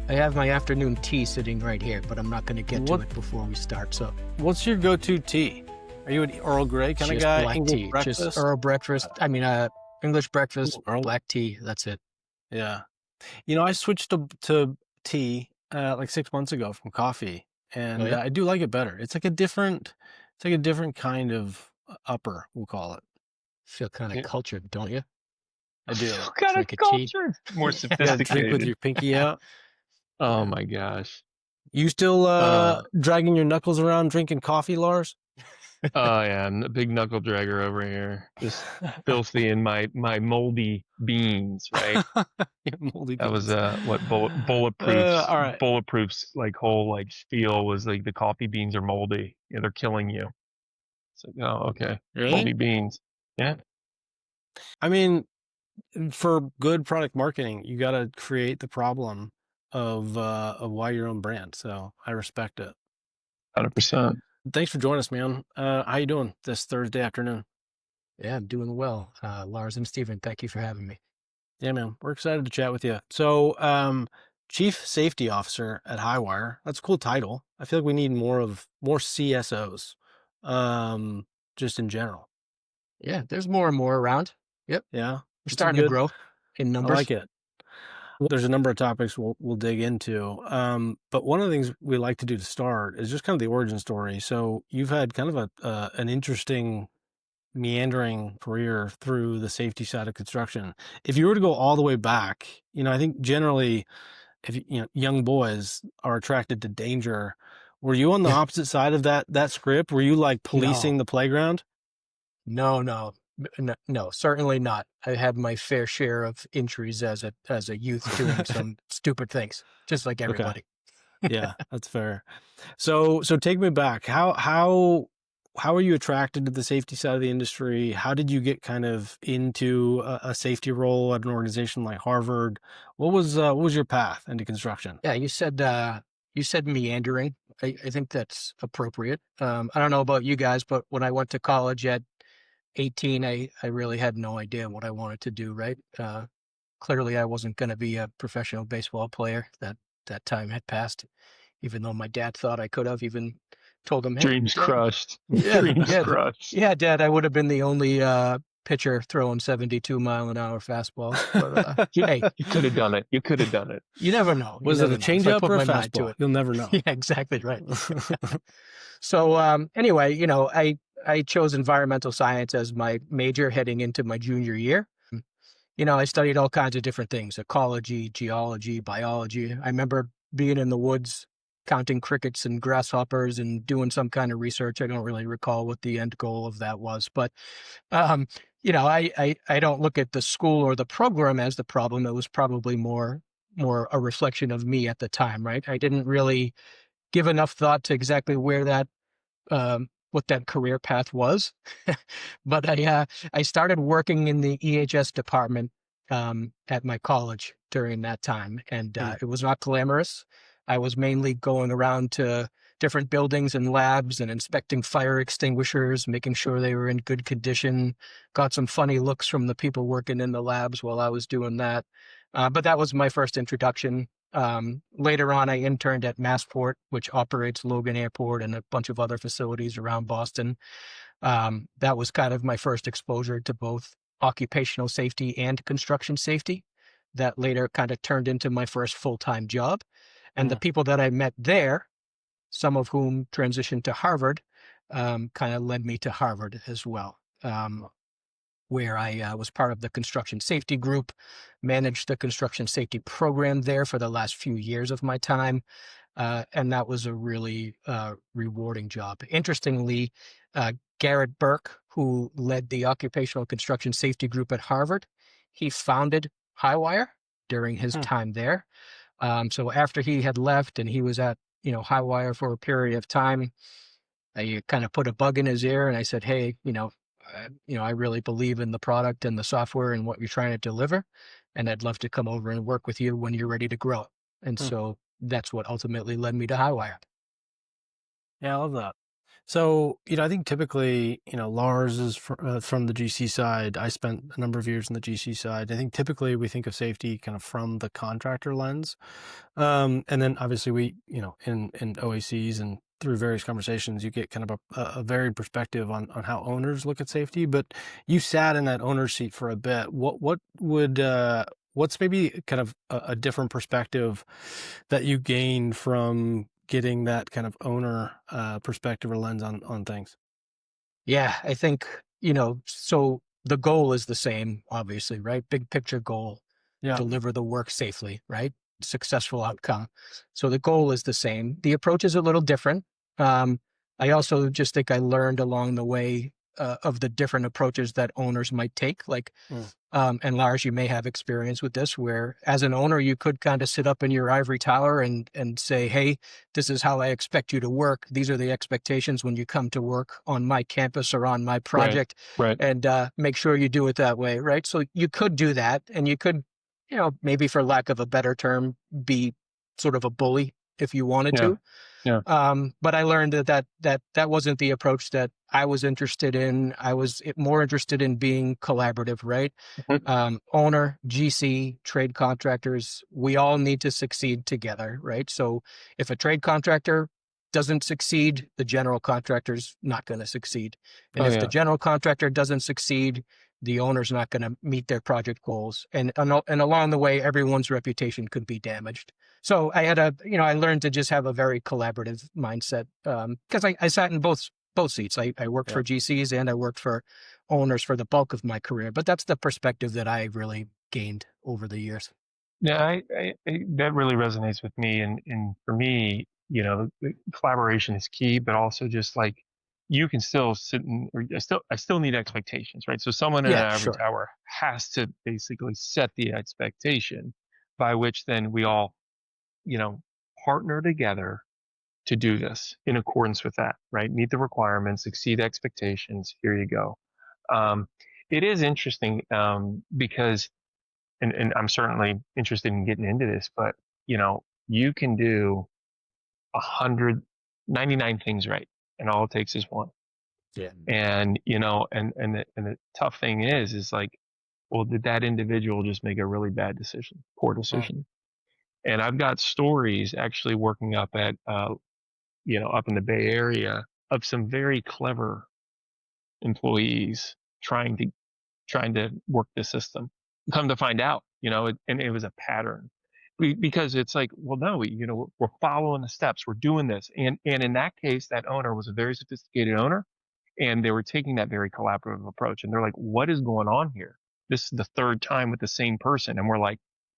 I have my afternoon tea sitting right here, but I'm not going to get to it before we start. So, what's your go-to tea? Are you an Earl Grey kind of just guy? black English tea, breakfast? just Earl breakfast. English breakfast, black tea. That's it. Yeah. You know, I switched to tea like 6 months ago from coffee, and Oh, yeah? I do like it better. It's like a different kind of upper, we'll call it. Feel kind of Yeah. cultured, don't you? I do. What kind of Drink a tea. culture? More Yeah, drink with sophisticated. your pinky out. Oh my gosh. You still dragging your knuckles around drinking coffee, Lars? Oh yeah, a big knuckle dragger over here. Just filthy in my moldy beans, right? Moldy That was beans. what bulletproof's all right. bulletproof's like whole like spiel was like the coffee beans are moldy. Yeah, they're killing you. So oh okay. Really? Moldy beans. Yeah. I mean, for good product marketing, you got to create the problem of why your own brand. So I respect it. 100%. Thanks for joining us, man. How you doing this Thursday afternoon? Yeah, I'm doing well. Lars and Steven, thank you for having me. Yeah, man. We're excited to chat with you. So, Chief Safety Officer at Highwire. That's a cool title. I feel like we need more CSOs, just in general. Yeah, there's more and more around. Yep. Yeah. We're starting to grow in numbers. I like it. There's a number of topics we'll dig into. But one of the things we like to do to start is just kind of the origin story. So you've had kind of an interesting meandering career through the safety side of construction. If you were to go all the way back, I think generally if young boys are attracted to danger. Were you on the opposite side of that script? Were you like policing the playground? No, certainly not. I had my fair share of injuries as a youth doing some stupid things, just like everybody. Okay. Yeah, that's fair. So take me back. How are you attracted to the safety side of the industry? How did you get kind of into a safety role at an organization like Harvard? What was your path into construction? Yeah, you said meandering. I think that's appropriate. I don't know about you guys, but when I went to college at 18, I really had no idea what I wanted to do, right? Clearly I wasn't going to be a professional baseball player. That time had passed, even though my dad thought I could have. Even told him, hey, Dreams crushed. Yeah, Dreams crushed. Yeah, Dad, I would have been the only pitcher throwing 72-mile-an-hour fastballs. But hey, you could have done it. You could have done it. You never know. Was it a changeup or a fastball? You'll never know. Yeah, exactly right. So anyway, I chose environmental science as my major heading into my junior year. I studied all kinds of different things: ecology, geology, biology. I remember being in the woods, counting crickets and grasshoppers and doing some kind of research. I don't really recall what the end goal of that was, but, I don't look at the school or the program as the problem. It was probably more a reflection of me at the time, right? I didn't really give enough thought to exactly where that, what that career path was. But I started working in the EHS department, at my college during that time. And, it was not glamorous. I was mainly going around to different buildings and labs and inspecting fire extinguishers, making sure they were in good condition. Got some funny looks from the people working in the labs while I was doing that. But that was my first introduction. Later on, I interned at Massport, which operates Logan Airport and a bunch of other facilities around Boston. That was kind of my first exposure to both occupational safety and construction safety. That later kind of turned into my first full-time job. And the people that I met there, some of whom transitioned to Harvard, kind of led me to Harvard as well, where I was part of the construction safety group, managed the construction safety program there for the last few years of my time. And that was a really rewarding job. Interestingly, Garrett Burke, who led the occupational construction safety group at Harvard, he founded Highwire during his time there. So after he had left and he was at, Highwire for a period of time, I kind of put a bug in his ear and I said, hey, I really believe in the product and the software and what you're trying to deliver. And I'd love to come over and work with you when you're ready to grow. And so that's what ultimately led me to Highwire. Yeah, I love that. So, I think typically, Lars is from the GC side. I spent a number of years in the GC side. I think typically we think of safety kind of from the contractor lens. And then obviously we, in OACs and through various conversations, you get kind of a varied perspective on how owners look at safety. But you sat in that owner's seat for a bit. What's maybe kind of a different perspective that you gained from getting that kind of owner perspective or lens on things? Yeah, I think, so the goal is the same, obviously, right? Big picture goal, Yeah. deliver the work safely, right? Successful outcome. So the goal is the same. The approach is a little different. I also just think I learned along the way of the different approaches that owners might take. Like, Mm. and Lars, you may have experience with this, where as an owner, you could kind of sit up in your ivory tower and say, "Hey, this is how I expect you to work. These are the expectations when you come to work on my campus or on my Right. project, Right. and make sure you do it that way." Right. So you could do that, and you could, maybe for lack of a better term, be sort of a bully if you wanted Yeah. to. Yeah. But I learned that wasn't the approach that I was interested in. I was more interested in being collaborative, right? Mhm. Owner, GC, trade contractors, we all need to succeed together, right? So if a trade contractor doesn't succeed, the general contractor's not going to succeed. And Oh if the yeah. general contractor doesn't succeed, the owner's not going to meet their project goals. And along the way, everyone's reputation could be damaged. So I learned to just have a very collaborative mindset because I sat in both seats. I worked Yeah. for GCs and I worked for owners for the bulk of my career, but that's the perspective that I really gained over the years. Yeah, that really resonates with me, and for me, the collaboration is key, but also just like you can still sit and or I still need expectations, right? So someone in an Yeah, ivory sure. tower has to basically set the expectation by which then we all, you know, partner together to do this in accordance with that, right? Meet the requirements, exceed expectations. Here you go. Um, it is interesting because and I'm certainly interested in getting into this, but you can do 199 things right, and all it takes is one. Yeah. And and the tough thing is like, well, did that individual just make a really bad decision, poor Mm. decision? And I've got stories actually working up at up in the Bay Area of some very clever employees trying to work the system. Come to find out, and it was a pattern. Because it's like, well, no, we're following the steps, we're doing this, and in that case, that owner was a very sophisticated owner, and they were taking that very collaborative approach, and they're like, what is going on here? This is the third time with the same person, and we're like,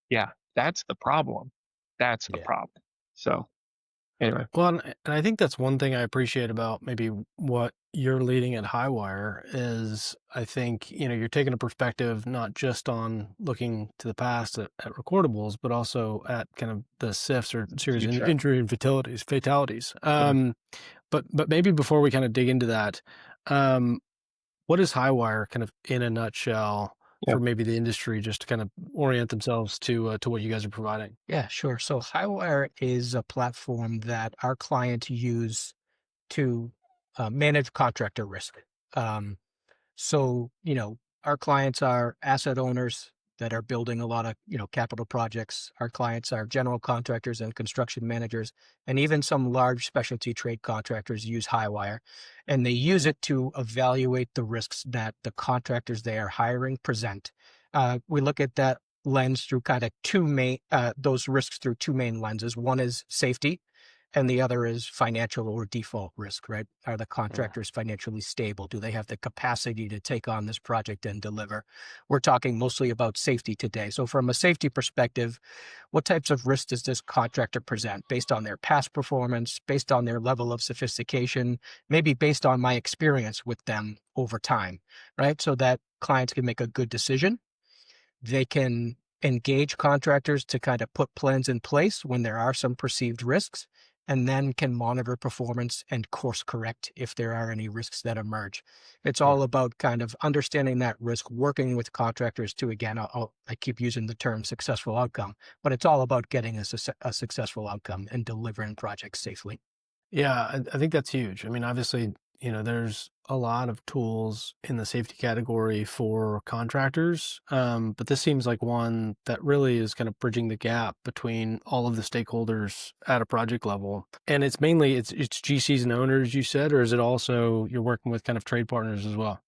yeah, that's the problem. That's the Yeah. problem. So anyway, Well, and I think that's one thing I appreciate about maybe what you're leading at Highwire is I think, you're taking a perspective not just on looking to the past at recordables, but also at kind of the SIFs or serious future. injury and fatalities. Yeah. But maybe before we kind of dig into that, um, what is Highwire kind of in a nutshell Yeah. for maybe the industry just to kind of orient themselves to what you guys are providing? Yeah, sure. So Highwire is a platform that our clients use to manage contractor risk. Um, So, our clients are asset owners that are building a lot of, capital projects. Our clients are general contractors and construction managers, and even some large specialty trade contractors use Highwire, and they use it to evaluate the risks that the contractors they are hiring present. We look at that lens through kind of those risks through two main lenses. One is safety, and the other is financial or default risk, right? Are the Yeah. contractors financially stable? Do they have the capacity to take on this project and deliver? We're talking mostly about safety today. So, from a safety perspective, what types of risks does this contractor present based on their past performance, based on their level of sophistication, maybe based on my experience with them over time, right? So that clients can make a good decision. They can engage contractors to kind of put plans in place when there are some perceived risks, and then can monitor performance and course correct if there are any risks that emerge. It's Yeah. all about kind of understanding that risk, working with contractors to, again, I keep using the term successful outcome, but it's all about getting a successful outcome and delivering projects safely. Yeah, I think that's huge. I mean, obviously, there's a lot of tools in the safety category for contractors, but this seems like one that really is kind of bridging the gap between all of the stakeholders at a project level. And it's mainly it's GCs and owners, you said, or is it also you're working with kind of trade partners as well?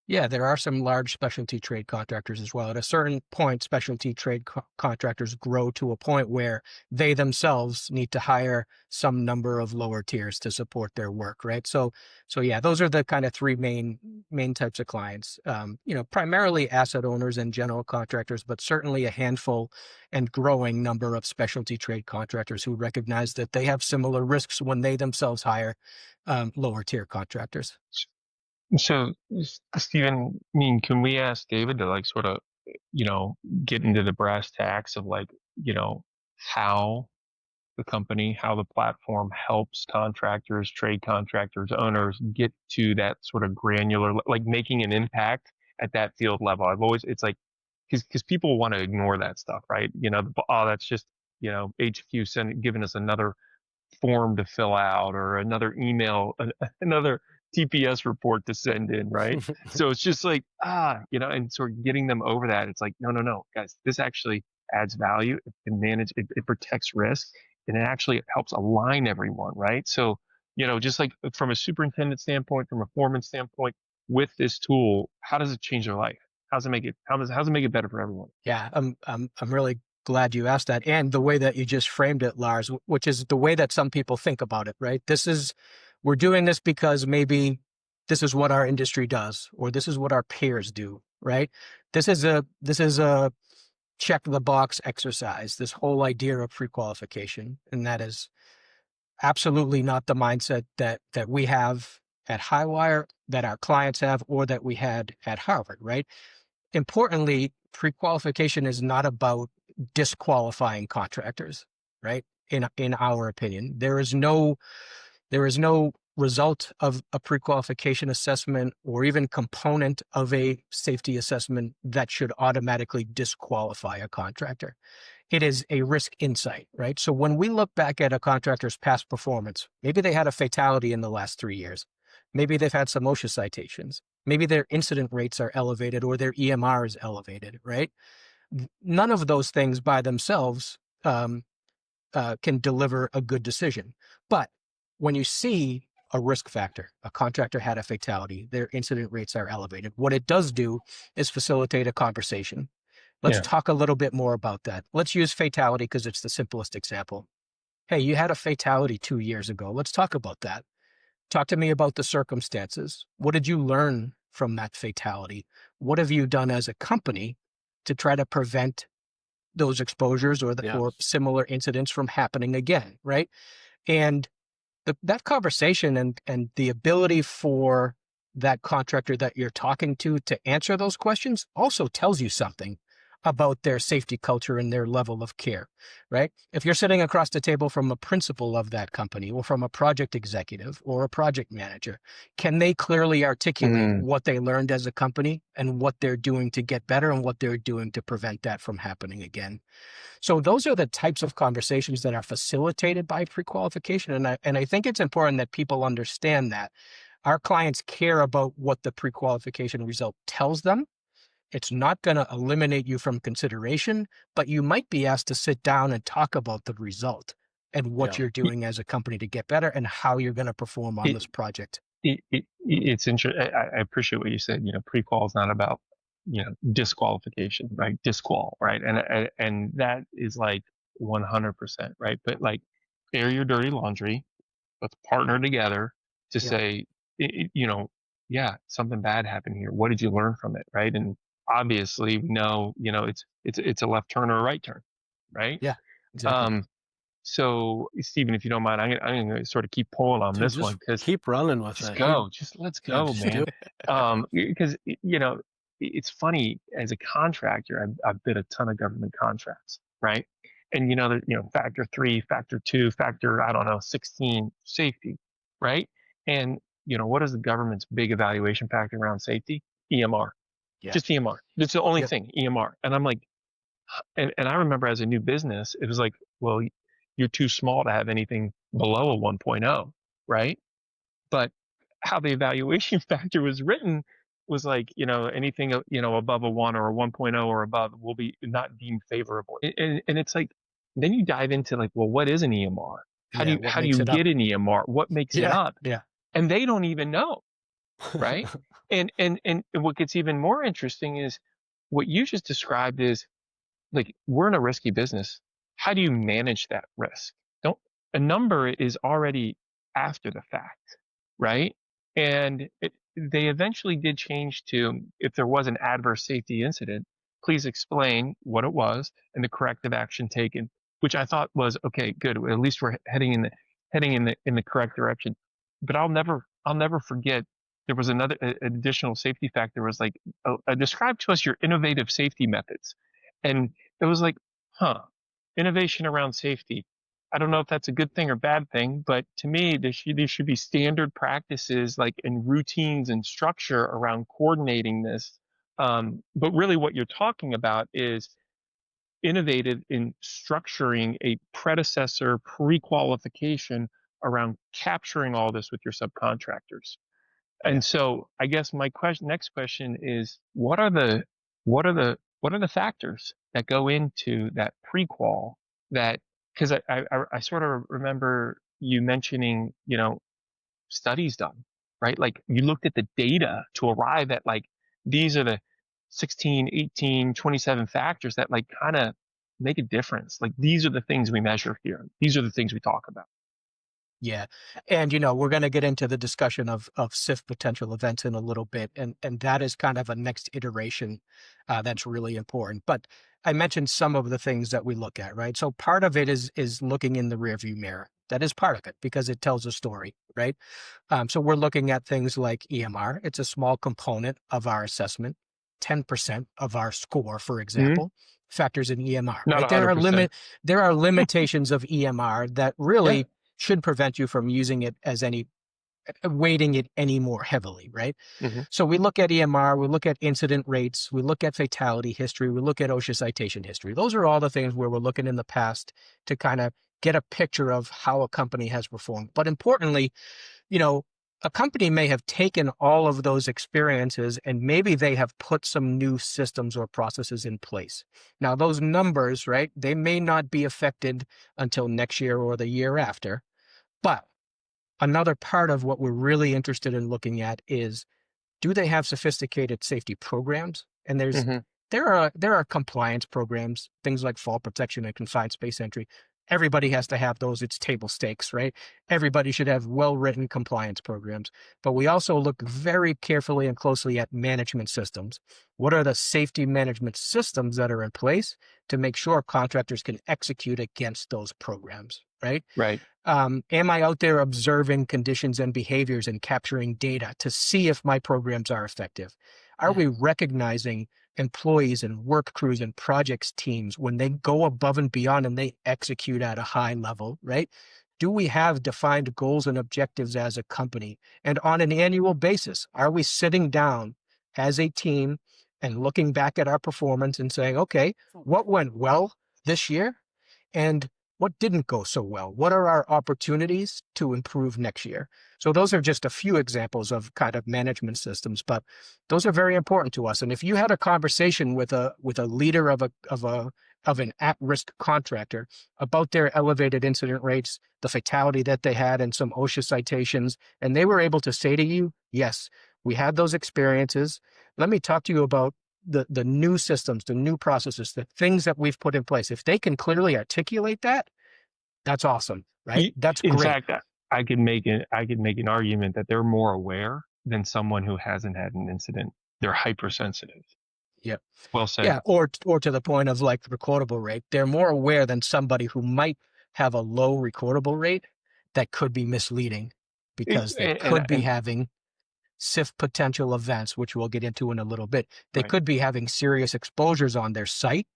Yeah, there are some large specialty trade contractors as well. At a certain point, specialty trade contractors grow to a point where they themselves need to hire some number of lower tiers to support their work, right? So yeah, those are the kind of three main types of clients. Primarily asset owners and general contractors, but certainly a handful and growing number of specialty trade contractors who recognize that they have similar risks when they themselves hire lower tier contractors. So, Stephen, I mean, can we ask David to like sort of, you know, get into the brass tacks of like, you know, how the company, how the platform helps contractors, trade contractors, owners get to that sort of granular, like making an impact at that field level. I've always, it's like, because people want to ignore that stuff, right? You know, oh, that's just, you know, HQ giving us another form to fill out or another email, another TPS report to send in, right? So it's just like, you know, and sort of getting them over that. It's like, no, no, no, guys, this actually adds value. It can manage, it protects risk, and it actually helps align everyone, right? So, you know, just like from a superintendent standpoint, from a foreman standpoint, with this tool, how does it change their life? How does it make it better for everyone? Yeah, I'm really glad you asked that, and the way that you just framed it, Lars, which is the way that some people think about it, right? We're doing this because maybe this is what our industry does, or this is what our peers do, right? This is a check the box exercise. This whole idea of pre-qualification, and that is absolutely not the mindset that we have at Highwire, that our clients have, or that we had at Harvard, right? Importantly, pre-qualification is not about disqualifying contractors, right? In our opinion, there is no result of a pre-qualification assessment or even component of a safety assessment that should automatically disqualify a contractor. It is a risk insight, right? So when we look back at a contractor's past performance, maybe they had a fatality in the last 3 years. Maybe they've had some OSHA citations. Maybe their incident rates are elevated or their EMR is elevated, right? None of those things by themselves can deliver a good decision. But when you see a risk factor, a contractor had a fatality, their incident rates are elevated, what it does do is facilitate a conversation. Let's Yeah. talk a little bit more about that. Let's use fatality because it's the simplest example. Hey, you had a fatality 2 years ago. Let's talk about that. Talk to me about the circumstances. What did you learn from that fatality? What have you done as a company to try to prevent those exposures Yeah. or similar incidents from happening again, right? And that conversation and the ability for that contractor that you're talking to answer those questions also tells you something about their safety culture and their level of care, right? If you're sitting across the table from a principal of that company or from a project executive or a project manager, can they clearly articulate Mm, what they learned as a company and what they're doing to get better and what they're doing to prevent that from happening again? So those are the types of conversations that are facilitated by pre-qualification. And I think it's important that people understand that our clients care about what the pre-qualification result tells them. It's not going to eliminate you from consideration, but you might be asked to sit down and talk about the result and what Yeah. you're doing as a company to get better and how you're going to perform on it, this project. it's interesting. I appreciate what you said. You know, pre-qual is not about, you know, disqualification, right? Disqual, right? And that is like 100%, right? But like, air your dirty laundry. Let's partner together to Yeah. say, you know, yeah, something bad happened here. What did you learn from it, right? And obviously, we know, you know, it's a left turn or a right turn, right? Yeah, exactly. Um, so, Stephen, if you don't mind, I'm going to sort of keep pulling on Dude, this just one because keep running with just it. You go, just let's Yeah, go, just do man. it. Because you know, it's funny as a contractor, I've bid a ton of government contracts, right? And you know, you know, factor three, factor two, factor I don't know, 16 safety, right? And you know, what is the government's big evaluation factor around safety? EMR, Yeah. just EMR. It's the only Yep. thing, EMR. And I'm like, and I remember as a new business, it was like, well, you're too small to have anything below a 1.0. right? But how the evaluation factor was written was like, anything, above a 1 or a 1.0 or above will be not deemed favorable. And it's like, then you dive into like, well, what is an EMR? How do Yeah, you, what how do makes you it up? get an EMR? What makes it Yeah, up? yeah, And they don't even know, right? And what gets even more interesting is what you just described is like, we're in a risky business. How do you manage that risk? Don't A number is already after the fact, right? And they eventually did change to, if there was an adverse safety incident, please explain what it was and the corrective action taken, which I thought was okay, good. At least we're heading in the correct direction. But I'll never forget, there was another additional safety factor, was like, describe to us your innovative safety methods. And it was like, innovation around safety. I don't know if that's a good thing or bad thing, but to me, there should be standard practices, like, and routines and structure around coordinating this. But really what you're talking about is innovative in structuring a predecessor pre-qualification around capturing all this with your subcontractors. yeah. And so I guess my next question is, what are the factors that go into that prequal, that, because I sort of remember you mentioning, studies done, right? Like, you looked at the data to arrive at, like, these are the 16, 18, 27 factors that, like, kind of make a difference. Like, these are the things we measure here. These are the things we talk about. Yeah. And we're going to get into the discussion of SIF potential events in a little bit. And that is kind of a next iteration that's really important. But I mentioned some of the things that we look at, right? So part of it is looking in the rearview mirror. That is part of it because it tells a story, right? So we're looking at things like EMR. It's a small component of our assessment. 10% of our score, for Mhm. example, factors in EMR, Not right? There are 100%. there are limitations of EMR that Yeah. really should prevent you from using it as any weighting it any more heavily, right? Hmm. So we look at EMR, we look at incident rates, we look at fatality history, we look at OSHA citation history. Those are all the things where we're looking in the past to kind of get a picture of how a company has performed. But importantly, you know, a company may have taken all of those experiences and maybe they have put some new systems or processes in place. Now, those numbers, right, they may not be affected until next year or the year after. But another part of what we're really interested in looking at is, do they have sophisticated safety programs? And Hmm. there are compliance programs, things like fall protection and confined space entry. Everybody has to have those. It's table stakes, right? Everybody should have well-written compliance programs. But we also look very carefully and closely at management systems. What are the safety management systems that are in place to make sure contractors can execute against those programs, right? Right. Am I out there observing conditions and behaviors and capturing data to see if my programs are effective? Are we recognizing employees and work crews and projects teams when they go above and beyond and they execute at a high level, right? Do we have defined goals and objectives as a company? And on an annual basis, are we sitting down as a team and looking back at our performance and saying, okay, what went well this year? And what didn't go so well? What are our opportunities to improve next year? So those are just a few examples of kind of management systems, but those are very important to us. And if you had a conversation with a leader of an at-risk contractor about their elevated incident rates, the fatality that they had, and some OSHA citations, and they were able to say to you, yes, we had those experiences. Let me talk to you about the new systems, the new processes, the things that we've put in place. If they can clearly articulate that, that's awesome, right? That's In great. fact, I could make an argument that they're more aware than someone who hasn't had an incident. They're hypersensitive. Yeah. Well said. Yeah. Or to the point of like the recordable rate, they're more aware than somebody who might have a low recordable rate that could be misleading because they And, could be and having SIF potential events, which we'll get into in a little bit. They right. could be having serious exposures on their site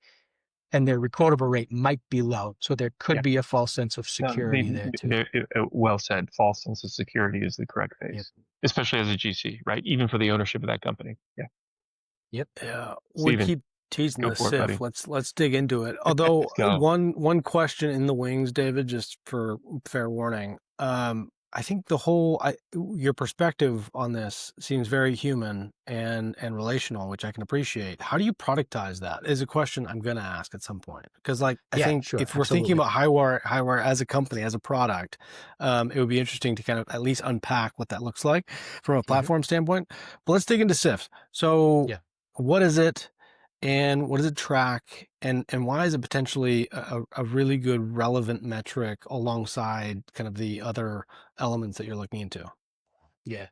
and their recordable rate might be low. So there could Yeah. be a false sense of No, security there too. well said. False sense of security is the correct Yep. phase, especially as a GC, right? Even for the ownership of that company. Yeah. Yep. Yeah, we Steven, keep teasing go the for it, SIF. buddy. Let's dig into it. Although Let's go. one question in the wings, David, just for fair warning. I think the whole your perspective on this seems very human and relational, which I can appreciate. How do you productize that? Is a question I'm going to ask at some point because, like, I Yeah, think sure, if we're thinking absolutely. about Highwire as a company, as a product, it would be interesting to kind of at least unpack what that looks like from a Hmm. platform standpoint. But let's dig into SIFs. So, Yeah. what is it? And what does it track? And why is it potentially a really good relevant metric alongside kind of the other elements that you're looking into? Yeah.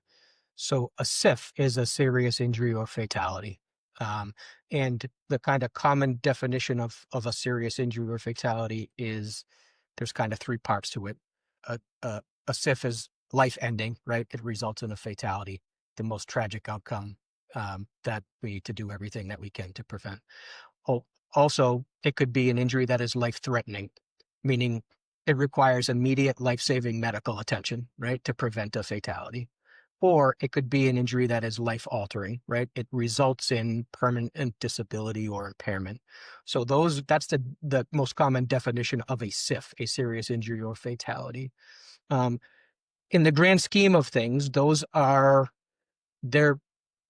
So a SIF is a serious injury or fatality. Um, and the kind of common definition of a serious injury or fatality is there's kind of three parts to it. A SIF is life ending, right? It results in a fatality, the most tragic outcome that we need to do everything that we can to prevent. Oh, also, it could be an injury that is life threatening, meaning it requires immediate life saving medical attention, right, to prevent a fatality. Or it could be an injury that is life altering, right? It results in permanent disability or impairment. So that's the most common definition of a SIF, a serious injury or fatality. Um, in the grand scheme of things, they're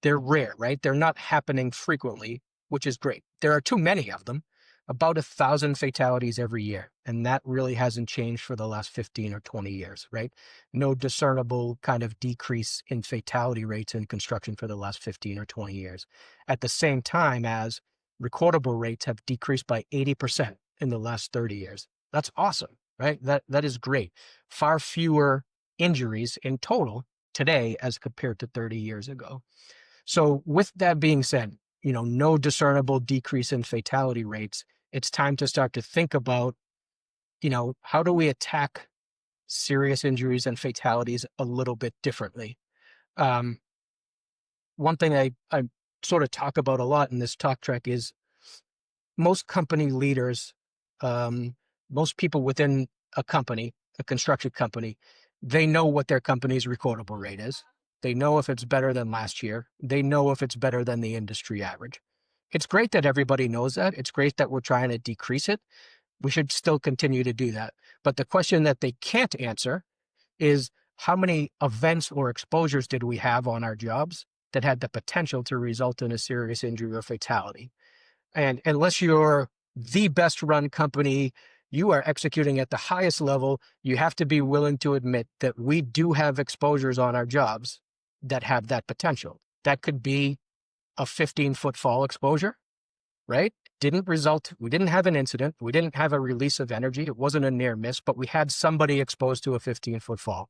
they're rare, right? They're not happening frequently, which is great. There are too many of them, about 1,000 fatalities every year, and that really hasn't changed for the last 15 or 20 years, right? No discernible kind of decrease in fatality rates in construction for the last 15 or 20 years. At the same time as recordable rates have decreased by 80% in the last 30 years. That's awesome, right? That is great. Far fewer injuries in total today as compared to 30 years ago. So with that being said, no discernible decrease in fatality rates. It's time to start to think about, how do we attack serious injuries and fatalities a little bit differently? Um, One thing I sort of talk about a lot in this talk track is most company leaders, um, most people within a company, a construction company, they know what their company's recordable rate is. They know if it's better than last year. They know if it's better than the industry average. It's great that everybody knows that. It's great that we're trying to decrease it. We should still continue to do that. But the question that they can't answer is how many events or exposures did we have on our jobs that had the potential to result in a serious injury or fatality? And unless you're the best run company, you are executing at the highest level, you have to be willing to admit that we do have exposures on our jobs that have that potential. That could be a 15-foot fall exposure, right? We didn't have an incident. We didn't have a release of energy. It wasn't a near miss, but we had somebody exposed to a 15-foot fall.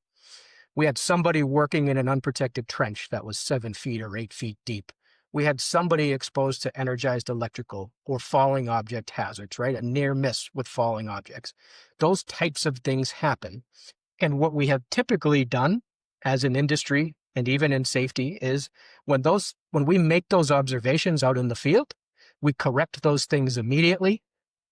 We had somebody working in an unprotected trench that was 7 feet or 8 feet deep. We had somebody exposed to energized electrical or falling object hazards, right? A near miss with falling objects. Those types of things happen. And what we have typically done as an industry and even in safety is when we make those observations out in the field, we correct those things immediately,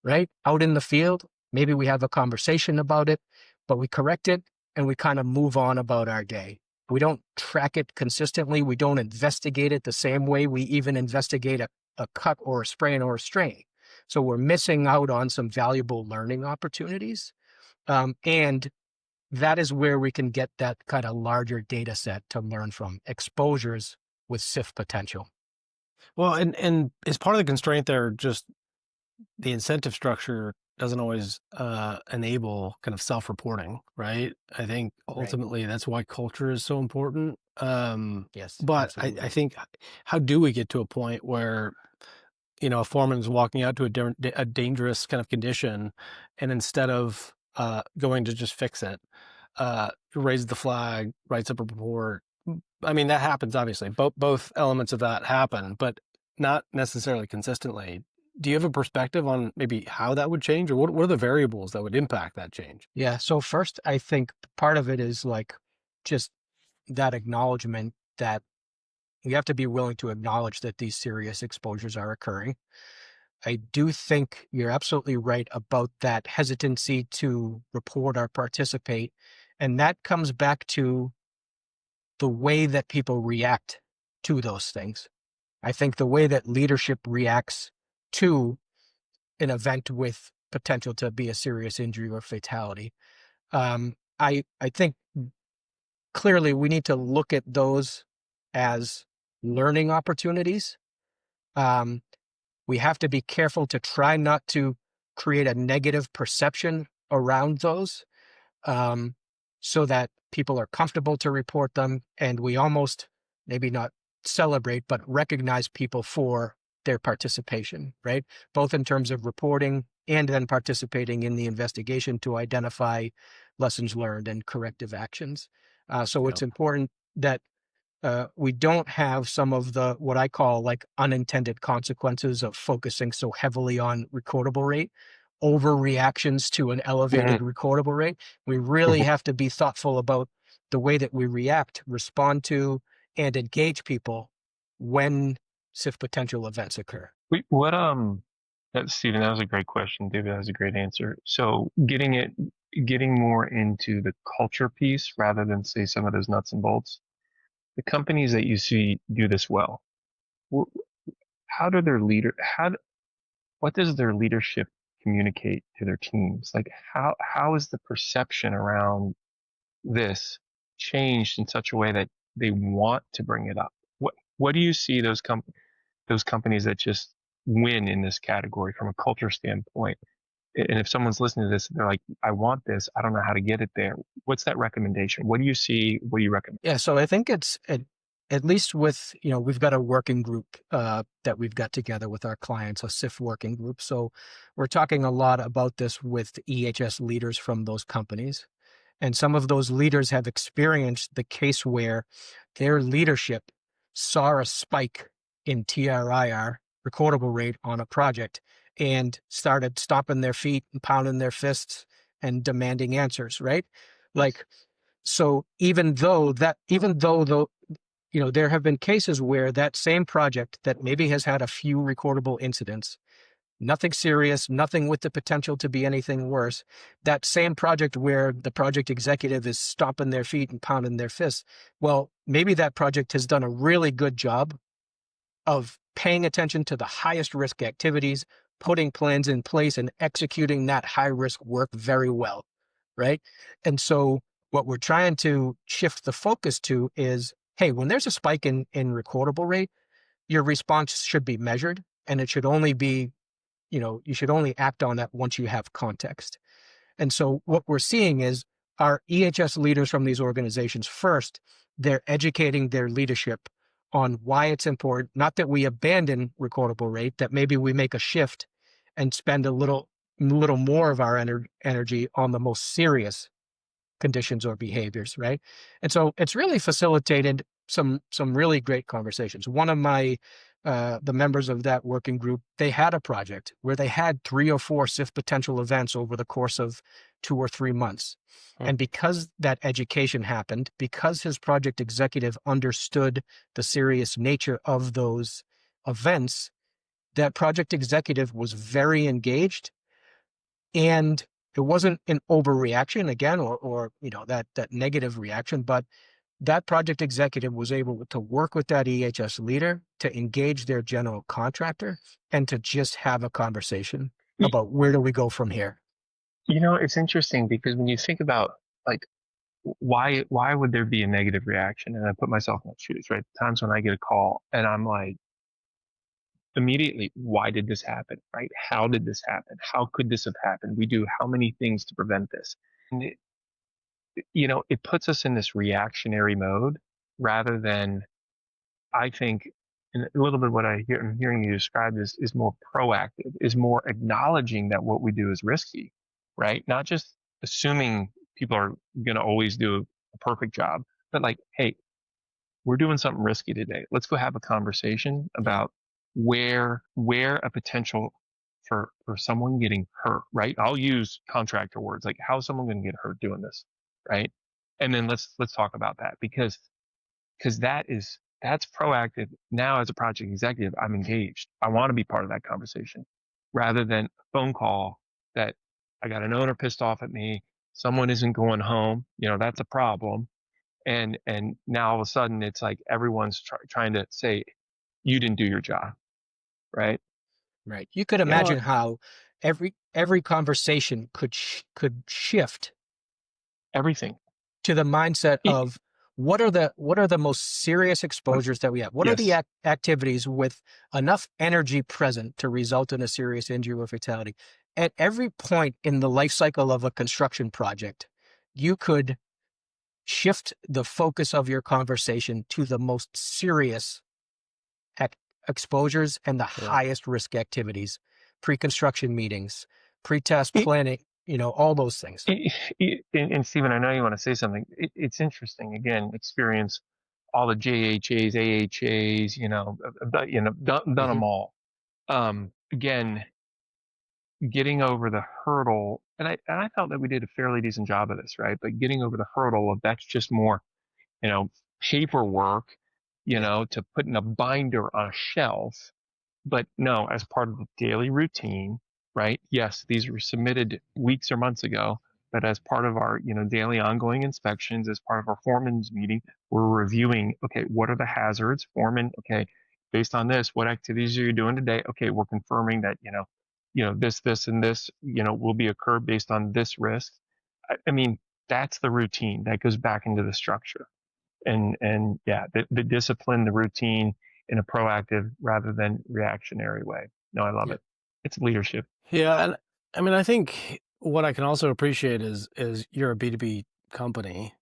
right? Out in the field, maybe we have a conversation about it, but we correct it and we kind of move on about our day. We don't track it consistently. We don't investigate it the same way we even investigate a cut or a sprain or a strain. So we're missing out on some valuable learning opportunities. And that is where we can get that kind of larger data set to learn from exposures with SIF potential. Well, and is part of the constraint there just the incentive structure doesn't always enable kind of self-reporting, right? I think Right. ultimately that's why culture is so important. Yes, But I absolutely. think how do we get to a point where a foreman is walking out to a dangerous kind of condition, and instead of going to just fix it, raises the flag, writes up a report. I mean, that happens obviously. Both elements of that happen, but not necessarily consistently. Do you have a perspective on maybe how that would change, or what are the variables that would impact that change? Yeah. So first, I think part of it is like just that acknowledgement that we have to be willing to acknowledge that these serious exposures are occurring. I do think you're absolutely right about that hesitancy to report or participate. And that comes back to the way that people react to those things. I think the way that leadership reacts to an event with potential to be a serious injury or fatality. I think clearly we need to look at those as learning opportunities. We have to be careful to try not to create a negative perception around those, so that people are comfortable to report them, and we almost maybe not celebrate, but recognize people for their participation, right? Both in terms of reporting and then participating in the investigation to identify lessons learned and corrective actions. So it's important that we don't have some of the what I call like unintended consequences of focusing so heavily on recordable rate, overreactions to an elevated recordable rate. We really have to be thoughtful about the way that we react, respond to, and engage people when SIF potential events occur. What Stephen, that was a great question. David, that was a great answer. So getting more into the culture piece rather than say some of those nuts and bolts. The companies that you see do this well. How do what does their leadership communicate to their teams? Like how is the perception around this changed in such a way that they want to bring it up? What do you see those companies that just win in this category from a culture standpoint? And if someone's listening to this, they're like, I want this, I don't know how to get it there. What's that recommendation? What do you see? What do you recommend? Yeah, so I think it's at least with, we've got a working group that we've got together with our clients, a SIF working group. So we're talking a lot about this with EHS leaders from those companies. And some of those leaders have experienced the case where their leadership saw a spike in TRIR, recordable rate, on a project and started stomping their feet and pounding their fists and demanding answers, right? Like, so even though there have been cases where that same project that maybe has had a few recordable incidents, nothing serious, nothing with the potential to be anything worse, that same project where the project executive is stomping their feet and pounding their fists, well, maybe that project has done a really good job of paying attention to the highest risk activities, putting plans in place and executing that high risk work very well, right? And so what we're trying to shift the focus to is, hey, when there's a spike in recordable rate, your response should be measured, and it should only be, you should only act on that once you have context. And so what we're seeing is our EHS leaders from these organizations, first, they're educating their leadership on why it's important, not that we abandon recordable rate, that maybe we make a shift and spend a little more of our energy on the most serious conditions or behaviors, right? And so it's really facilitated some really great conversations. One of my the members of that working group, they had a project where they had 3 or 4 SIF potential events over the course of 2 or 3 months. And because that education happened, because his project executive understood the serious nature of those events, that project executive was very engaged, and it wasn't an overreaction again, or that negative reaction, but that project executive was able to work with that EHS leader to engage their general contractor and to just have a conversation about where do we go from here. It's interesting because when you think about like why would there be a negative reaction? And I put myself in those shoes, right? Times when I get a call and I'm like, immediately, why did this happen, right? How did this happen? How could this have happened? We do how many things to prevent this? And it puts us in this reactionary mode rather than, I think, and a little bit what I'm hearing you describe is more proactive, is more acknowledging that what we do is risky, right? Not just assuming people are going to always do a perfect job, but like, hey, we're doing something risky today. Let's go have a conversation about where a potential for someone getting hurt, right? I'll use contractor words, like how's someone going to get hurt doing this, right? And then let's talk about that because that's proactive. Now as a project executive, I'm engaged. I want to be part of that conversation rather than a phone call that I got an owner pissed off at me. Someone isn't going home. That's a problem. And now all of a sudden it's like everyone's trying to say you didn't do your job, right? Right. You could imagine how every conversation could shift Everything to the mindset of what are the most serious exposures that we have? What are the Yes. activities with enough energy present to result in a serious injury or fatality? At every point in the life cycle of a construction project, you could shift the focus of your conversation to the most serious exposures and the Yeah. highest risk activities, pre-construction meetings, pre-test It, planning, all those things. and Stephen, I know you want to say something. It's interesting. Again, experience all the JHAs, AHAs. Done Mhm. them all. Again, getting over the hurdle, and I felt that we did a fairly decent job of this, right? But getting over the hurdle of that's just more, you know, paperwork, Yeah. to put in a binder on a shelf. But no, as part of the daily routine, right? Yes, these were submitted weeks or months ago, but as part of our, daily ongoing inspections, as part of our foreman's meeting, we're reviewing, okay, what are the hazards? Foreman, okay, based on this, what activities are you doing today? Okay, we're confirming that, this, and this, will be occurred based on this risk. I mean, that's the routine that goes back into the structure. And yeah, the discipline, the routine in a proactive rather than reactionary way. No, I love Yeah. it. It's leadership. Yeah, and I mean, I think what I can also appreciate is you're a B2B company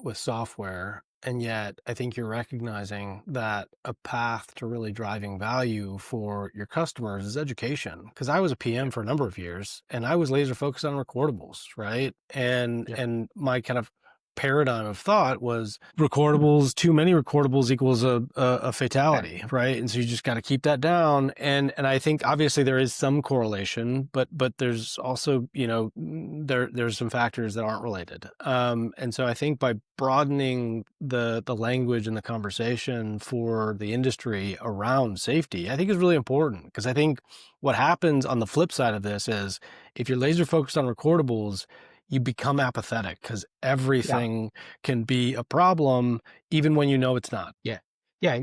with software, and yet I think you're recognizing that a path to really driving value for your customers is education. Because I was a PM for a number of years, and I was laser focused on recordables, right? And Yeah. and my kind of paradigm of thought was recordables, too many recordables equals a fatality, right? And so you just got to keep that down. And I think obviously there is some correlation, but there's also, there's some factors that aren't related. And so I think by broadening the language and the conversation for the industry around safety, I think is really important, because I think what happens on the flip side of this is if you're laser focused on recordables, you become apathetic because Yeah. everything can be a problem, even when you know it's not. Yeah. Yeah.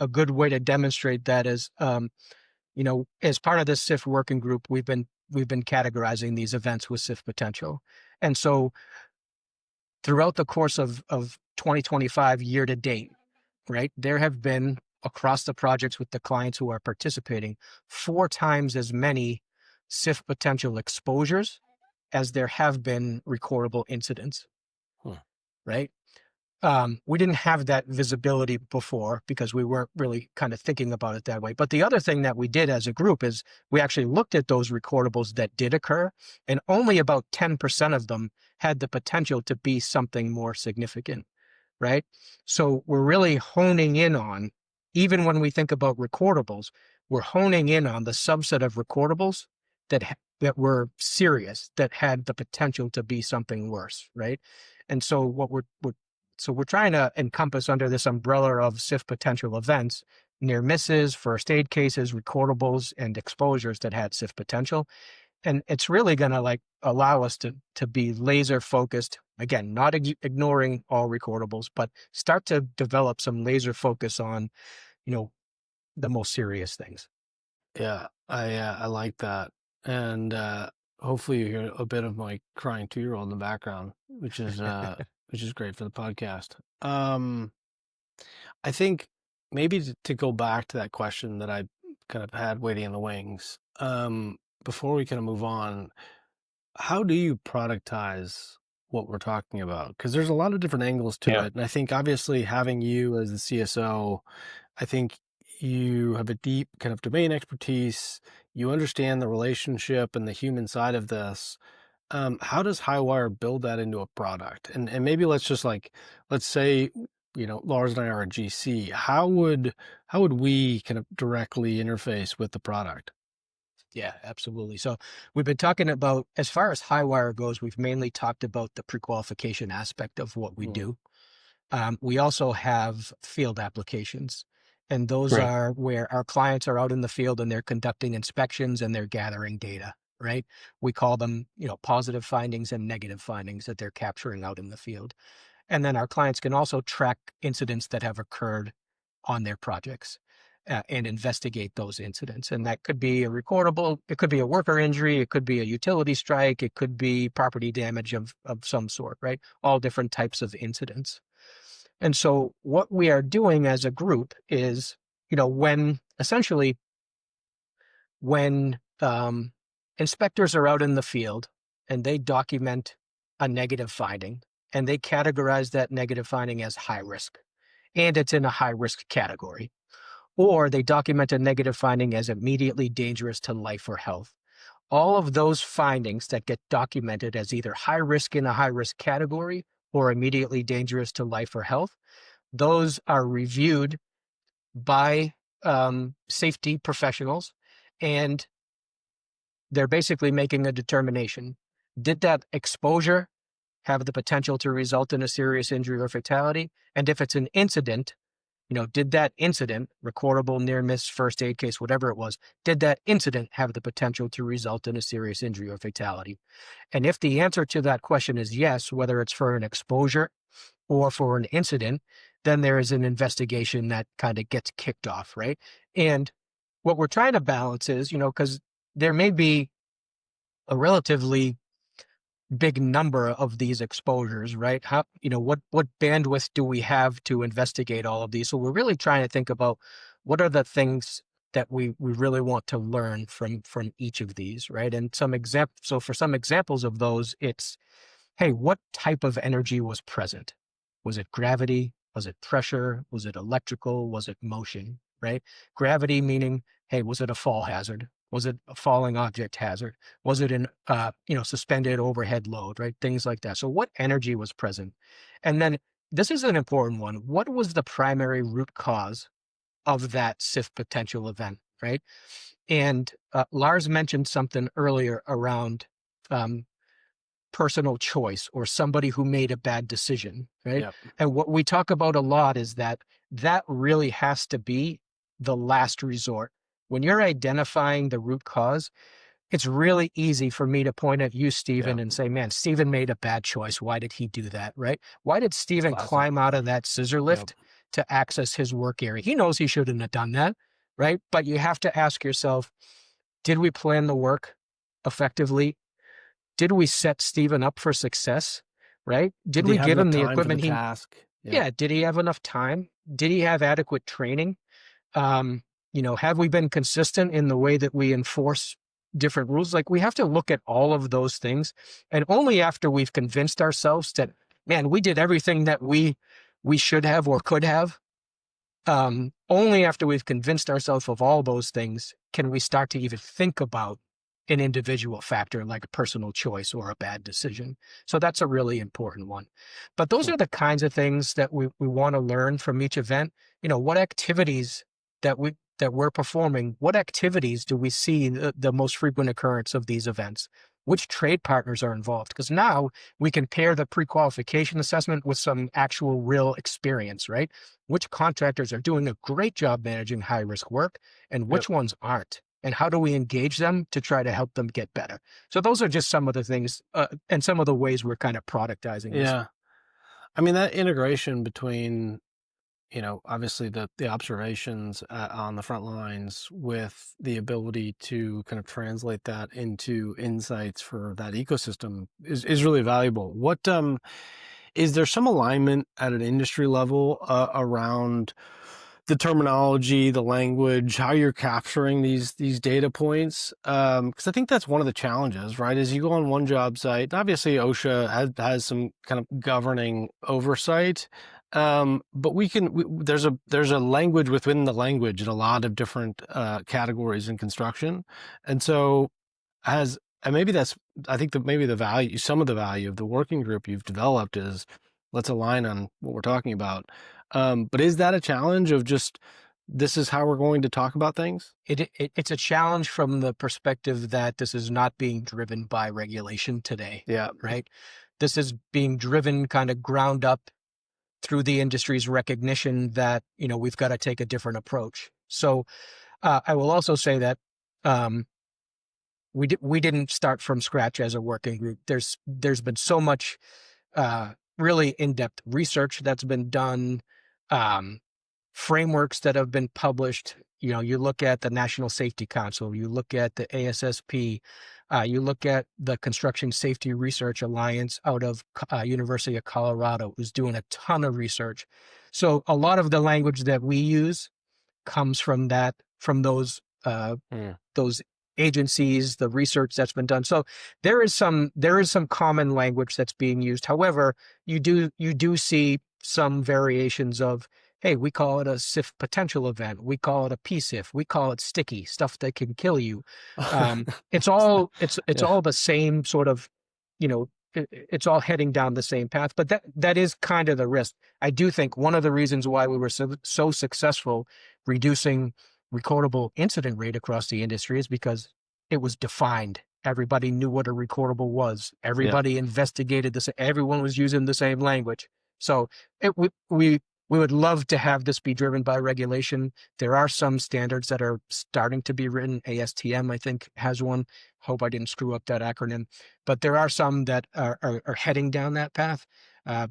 A good way to demonstrate that is, as part of this SIF working group, we've been categorizing these events with SIF potential. And so throughout the course of 2025 year to date, right, there have been across the projects with the clients who are participating 4 times as many SIF potential exposures as there have been recordable incidents, Hmm. right? We didn't have that visibility before because we weren't really kind of thinking about it that way. But the other thing that we did as a group is we actually looked at those recordables that did occur, and only about 10% of them had the potential to be something more significant, right? So we're really honing in on, even when we think about recordables, we're honing in on the subset of recordables that were serious, that had the potential to be something worse, right? And so we're trying to encompass under this umbrella of SIF potential events, near misses, first aid cases, recordables, and exposures that had SIF potential. And it's really going to allow us to be laser focused, again, not ignoring all recordables, but start to develop some laser focus on, the most serious things. Yeah, I like that. And hopefully you hear a bit of my crying 2-year-old in the background, which is great for the podcast. I think maybe to go back to that question that I kind of had waiting in the wings, before we kind of move on, how do you productize what we're talking about? Because there's a lot of different angles to Yeah. it. And I think obviously having you as the CSO, I think you have a deep kind of domain expertise. You understand the relationship and the human side of this. How does Highwire build that into a product? And maybe let's just let's say, Lars and I are a GC. How would we kind of directly interface with the product? Yeah, absolutely. So we've been talking about, as far as Highwire goes, we've mainly talked about the prequalification aspect of what we Mm, do. We also have field applications, and those Right. are where our clients are out in the field and they're conducting inspections and they're gathering data, right? We call them, positive findings and negative findings that they're capturing out in the field. And then our clients can also track incidents that have occurred on their projects. and investigate those incidents. And that could be a recordable, it could be a worker injury, it could be a utility strike, it could be property damage of some sort, right? All different types of incidents. And so what we are doing as a group is, when inspectors are out in the field and they document a negative finding and they categorize that negative finding as high risk, and it's in a high risk category, or they document a negative finding as immediately dangerous to life or health. All of those findings that get documented as either high risk in a high risk category or immediately dangerous to life or health, those are reviewed by safety professionals, and they're basically making a determination. Did that exposure have the potential to result in a serious injury or fatality? And if it's an incident, did that incident, recordable, near miss, first aid case, whatever it was, did that incident have the potential to result in a serious injury or fatality? And if the answer to that question is yes, whether it's for an exposure or for an incident, then there is an investigation that kind of gets kicked off, right? And what we're trying to balance is, because there may be a relatively big number of these exposures, right? How, what bandwidth do we have to investigate all of these? So we're really trying to think about what are the things that we really want to learn from each of these, right? And so for some examples of those, it's, hey, what type of energy was present? Was it gravity? Was it pressure? Was it electrical? Was it motion, right? Gravity meaning, hey, was it a fall hazard? Was it a falling object hazard? Was it an, suspended overhead load, right? Things like that. So what energy was present? And then this is an important one. What was the primary root cause of that SIF potential event, right? And Lars mentioned something earlier around personal choice or somebody who made a bad decision, right? Yep. And what we talk about a lot is that really has to be the last resort. When you're identifying the root cause, it's really easy for me to point at you, Stephen, and say, man, Stephen made a bad choice. Why did he do that, right? Why did Stephen climb out of that scissor lift to access his work area? He knows he shouldn't have done that, right? But you have to ask yourself, did we plan the work effectively? Did we set Stephen up for success, right? Did we give him the equipment he task? Yeah. Did he have enough time? Did he have adequate training? Have we been consistent in the way that we enforce different rules? Like, we have to look at all of those things. And only after we've convinced ourselves that, man, we did everything that we should have or could have, only after we've convinced ourselves of all those things can we start to even think about an individual factor like a personal choice or a bad decision. So that's a really important one. But those are the kinds of things that we want to learn from each event. What activities that we're performing, what activities do we see the most frequent occurrence of these events? Which trade partners are involved? Because now we can pair the pre-qualification assessment with some actual real experience, right? Which contractors are doing a great job managing high-risk work and which ones aren't? And how do we engage them to try to help them get better? So those are just some of the things and some of the ways we're kind of productizing this. Yeah. I mean, that integration between, obviously the observations on the front lines with the ability to kind of translate that into insights for that ecosystem is really valuable. What, is there some alignment at an industry level around the terminology, the language, how you're capturing these data points? Because I think that's one of the challenges, right? As you go on one job site, obviously OSHA has some kind of governing oversight, but there's a language within the language in a lot of different categories in construction, and so I think that maybe some of the value of the working group you've developed is let's align on what we're talking about. But is that a challenge of just, this is how we're going to talk about things? It's a challenge from the perspective that this is not being driven by regulation today. Yeah. Right. This is being driven kind of ground up through the industry's recognition that, we've got to take a different approach. So I will also say that we didn't start from scratch as a working group. There's been so much really in-depth research that's been done. frameworks that have been published. You look at the National Safety Council, you look at the ASSP, you look at the Construction Safety Research Alliance out of University of Colorado, who's doing a ton of research. So a lot of the language that we use comes from those agencies, the research that's been done. So there is some common language that's being used. However, you do see some variations of, hey, we call it a SIF potential event. We call it a PSIF. We call it sticky stuff that can kill you. It's all all the same sort of, it's all heading down the same path. But that is kind of the risk. I do think one of the reasons why we were so successful reducing recordable incident rate across the industry is because it was defined. Everybody knew what a recordable was. Everybody investigated this. Everyone was using the same language. So we would love to have this be driven by regulation. There are some standards that are starting to be written. ASTM, I think, has one. Hope I didn't screw up that acronym. But there are some that are heading down that path.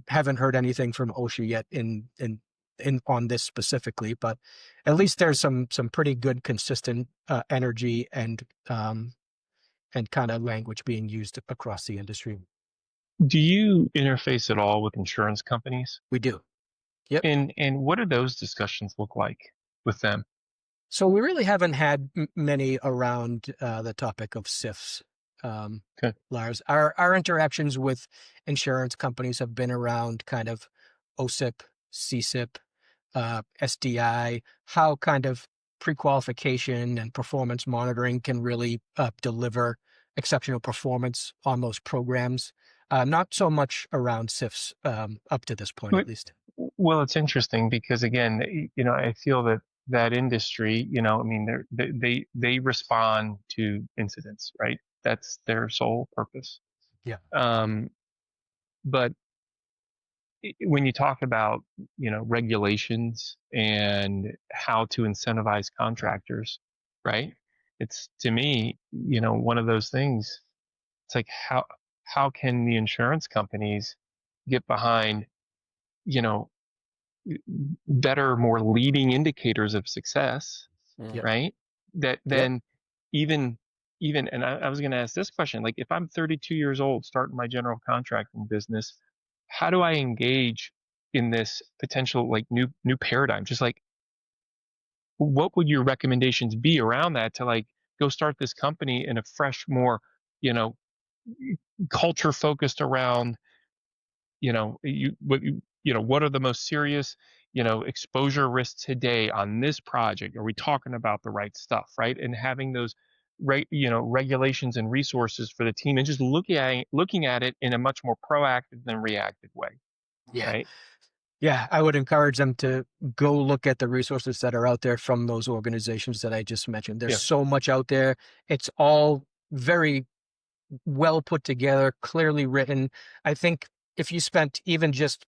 Haven't heard anything from OSHA yet on this specifically, but at least there's some pretty good consistent energy and kind of language being used across the industry. Do you interface at all with insurance companies? We do. Yep. And what do those discussions look like with them? So we really haven't had many around the topic of SIFs. Okay. Lars, our interactions with insurance companies have been around kind of OSIP, CSIP, SDI, how kind of prequalification and performance monitoring can really deliver exceptional performance on those programs. Not so much around SIFs up to this point, at least. Well, it's interesting because, again, I feel that industry, I mean, they respond to incidents, right? That's their sole purpose. Yeah. But when you talk about, regulations and how to incentivize contractors, right? It's, to me, one of those things. It's like, how can the insurance companies get behind, better, more leading indicators of success, right? That then even, and I was going to ask this question, like, if I'm 32 years old, starting my general contracting business, how do I engage in this potential, like, new paradigm? Just like, what would your recommendations be around that to, like, go start this company in a fresh, more, culture focused around, what are the most serious, exposure risks today on this project? Are we talking about the right stuff, right? And having those, regulations and resources for the team, and just looking at it in a much more proactive than reactive way. Yeah. Right? Yeah, I would encourage them to go look at the resources that are out there from those organizations that I just mentioned. There's so much out there. It's all very well put together, clearly written. I think if you spent even just,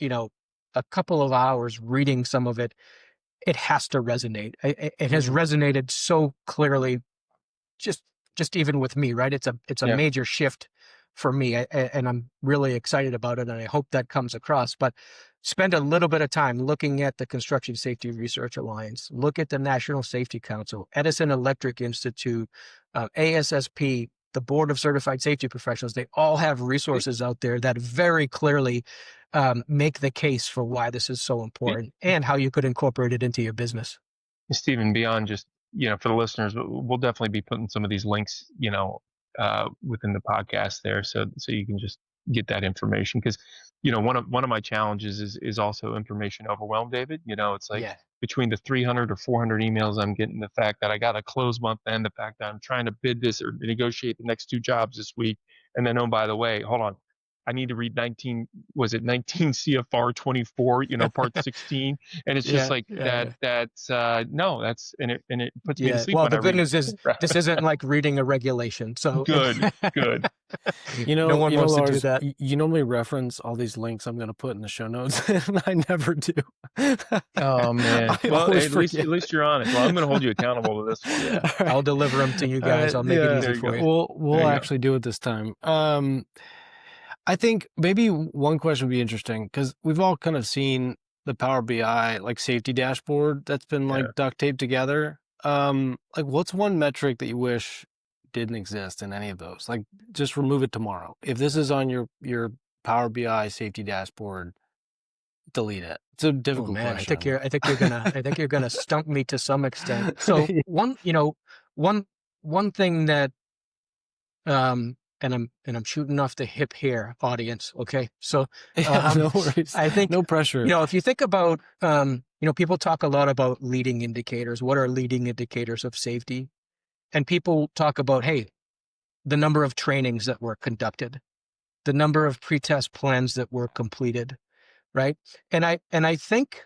a couple of hours reading some of it, it has to resonate. It has resonated so clearly, just even with me, right? It's a major shift for me, and I'm really excited about it, and I hope that comes across. But spend a little bit of time looking at the Construction Safety Research Alliance, look at the National Safety Council, Edison Electric Institute, ASSP, the Board of Certified Safety Professionals. They all have resources out there that very clearly make the case for why this is so important and how you could incorporate it into your business. Stephen, beyond just, for the listeners, we'll definitely be putting some of these links, within the podcast there, so you can just get that information. Because, one of my challenges is also information overwhelm, David. It's like, between the 300 or 400 emails I'm getting, the fact that I got a close month end, the fact that I'm trying to bid this or negotiate the next 2 jobs this week, and then, oh, by the way, hold on, I need to read 19 CFR 24, part 16. And it's just and it puts me to sleep. Well, the good news is this isn't like reading a regulation. So good. No one wants Lars, to do that. You normally reference all these links I'm going to put in the show notes, and I never do. Oh man. Well, at least you're honest. Well, I'm going to hold you accountable to this one. Yeah. I'll deliver them to you guys. I'll make it easy for you. We'll actually do it this time. I think maybe one question would be interesting, because we've all kind of seen the Power BI like safety dashboard that's been Yeah. like duct taped together. Like what's one metric that you wish didn't exist in any of those? Like just remove it tomorrow. If this is on your Power BI safety dashboard, delete it. It's a Oh difficult man, question. I think you're gonna stump me to some extent. So one thing that and I'm shooting off the hip here, audience. Okay, so Yeah, no worries. I think No pressure. if you think about people talk a lot about leading indicators. What are leading indicators of safety? And people talk about, hey, the number of trainings that were conducted, the number of pretest plans that were completed, right? And I think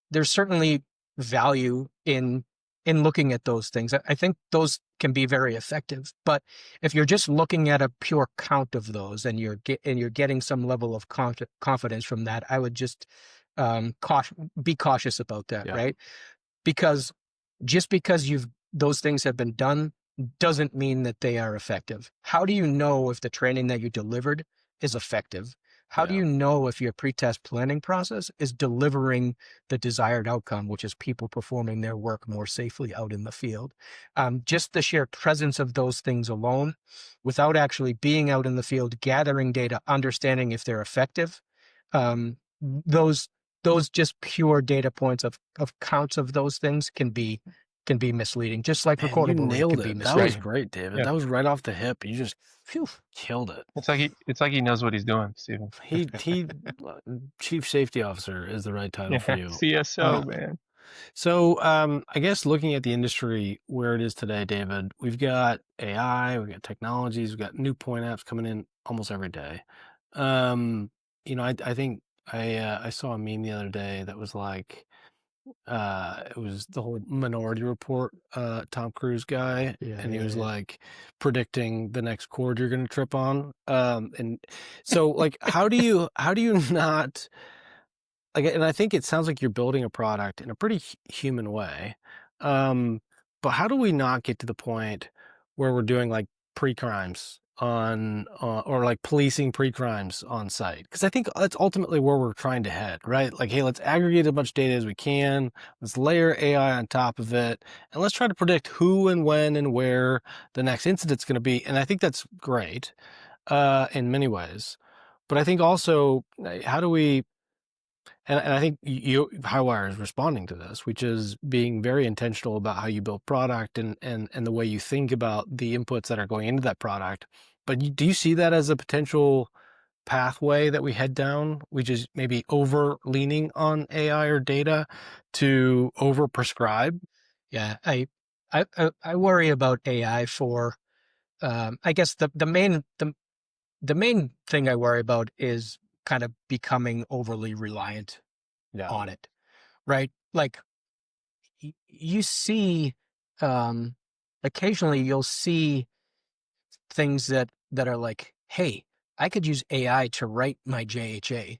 there's certainly value in looking at those things. I think those can be very effective. But if you're just looking at a pure count of those and you're getting some level of confidence from that, I would just be cautious about that, Yeah. right? Because just because those things have been done doesn't mean that they are effective. How do you know if the training that you delivered is effective? How do Yeah. you know if your pretest planning process is delivering the desired outcome, which is people performing their work more safely out in the field? Just the sheer presence of those things alone, without actually being out in the field, gathering data, understanding if they're effective, those just pure data points of counts of those things can be misleading, just like Man, you recordable rate nailed can be it. That was misleading. great, David. Yeah. That was right off the hip. You just Phew. killed it. It's like he knows what he's doing, Stephen. He Chief Safety Officer is the right title for you. CSO, man. So I guess looking at the industry where it is today, David, we've got AI, we've got technologies, we've got new point apps coming in almost every day. I think I saw a meme the other day that was like it was the whole Minority Report Tom Cruise guy, and he was like predicting the next chord you're going to trip on. And so like how do you not like, and I think it sounds like you're building a product in a pretty human way. But how do we not get to the point where we're doing like pre-crimes on or like policing pre-crimes on site? Because I think that's ultimately where we're trying to head, right? Like, hey, let's aggregate as much data as we can. Let's layer AI on top of it, and let's try to predict who and when and where the next incident's going to be. And I think that's great in many ways. But I think also, how do we and I think Highwire is responding to this, which is being very intentional about how you build product and the way you think about the inputs that are going into that product. But do you see that as a potential pathway that we head down, which is maybe over leaning on AI or data to over prescribe? Yeah, I worry about AI for I guess the main thing I worry about is kind of becoming overly reliant on it, right? Like you see, occasionally you'll see things that are like, hey, I could use AI to write my JHA,